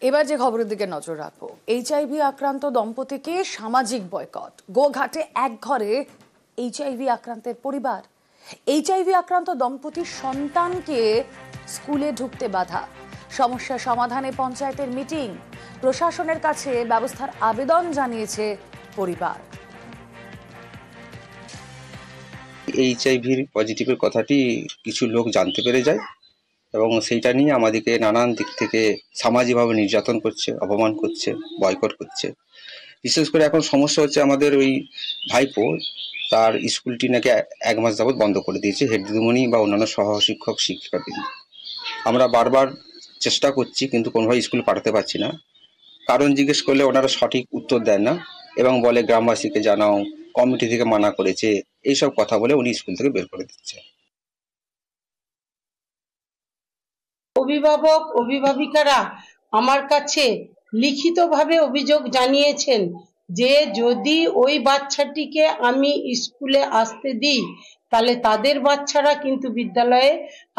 এবার যে খবরের দিকে নজর রাখবো, এইচআইভি আক্রান্ত দম্পতিকে সামাজিক বয়কট। গোঘাটে এক ঘরে এইচআইভি আক্রান্তের পরিবার। এইচআইভি আক্রান্ত দম্পতির সন্তানকে স্কুলে ঢুকতে বাধা। সমস্যা সমাধানে পঞ্চায়েতের মিটিং। প্রশাসনের কাছে ব্যবস্থার আবেদন জানিয়েছে পরিবার। এইচআইভির পজিটিভের কথাটি কিছু লোক জানতে পেরে যায় এবং সেইটা নিয়ে আমাদেরকে নানান দিক থেকে সামাজিকভাবে নির্যাতন করছে, অপমান করছে, বয়কট করছে। বিশেষ করে এখন সমস্যা হচ্ছে আমাদের ওই ভাইপো, তার স্কুলটি নাকি 1 মাস যাবৎ বন্ধ করে দিয়েছে হেড দিদিমণি বা অন্যান্য সহশিক্ষক শিক্ষিকাবৃন্দ। আমরা বারবার চেষ্টা করছি কিন্তু কোনোভাবে স্কুল পাঠাতে পারছি না। কারণ জিজ্ঞেস করলে ওনারা সঠিক উত্তর দেন না এবং বলে গ্রামবাসীকে জানাও, কমিটি থেকে মানা করেছে, এইসব কথা বলে উনি স্কুল থেকে বের করে দিচ্ছে। অভিভাবক অভিভাবিকারা আমার কাছে লিখিতভাবে অভিযোগ জানিয়েছেন যে যদি ওই বাচ্চাটিকে আমি স্কুলে আসতে দিই তাহলে তাদের বাচ্চারা কিন্তু বিদ্যালয়ে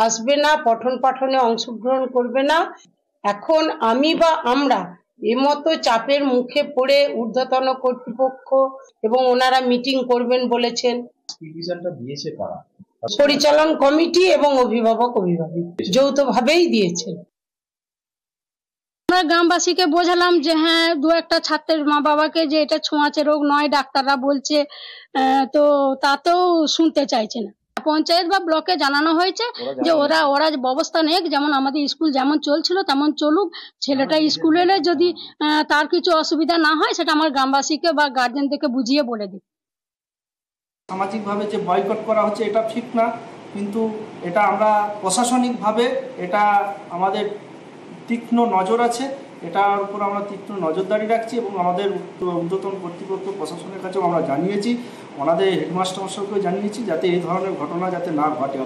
আসবে না, পঠন পাঠনে অংশগ্রহণ করবে না। এখন আমি বা আমরা এমতো চাপের মুখে পড়ে ঊর্ধ্বতন কর্তৃপক্ষ এবং ওনারা মিটিং করবেন বলেছেন। পরিচালন কমিটি এবং অভিভাবক অভিভাবক যৌথভাবেই দিয়েছেন। আমরা গ্রামবাসীকে বোঝালাম যে হ্যাঁ, 2-1 ছাত্রের মা বাবাকে যে এটা ছোঁয়াচে রোগ নয়, ডাক্তাররা বলছে, তো তাতেও শুনতে চাইছে না। পঞ্চায়েত বা ব্লকে জানানো হয়েছে যে ওরা ব্যবস্থা নেক, যেমন আমাদের স্কুল যেমন চলছিল তেমন চলুক। ছেলেটা স্কুলে এলে যদি তার কিছু অসুবিধা না হয় সেটা আমার গ্রামবাসীকে বা গার্জেনদেরকে বুঝিয়ে বলে দিই। সামাজিকভাবে যে বয়কট করা হচ্ছে এটা ঠিক না, কিন্তু এটা আমরা প্রশাসনিকভাবে এটা আমাদের তীক্ষ্ণ নজর আছে, এটার উপর আমরা তীক্ষ্ণ নজরদারি রাখছি এবং আমাদের ঊর্ধ্বতন কর্তৃপক্ষ প্রশাসনের কাছেও আমরা জানিয়েছি, ওনাদের হেডমাস্টার মশাইকেও জানিয়েছি যাতে এই ধরনের ঘটনা যাতে না ঘটে।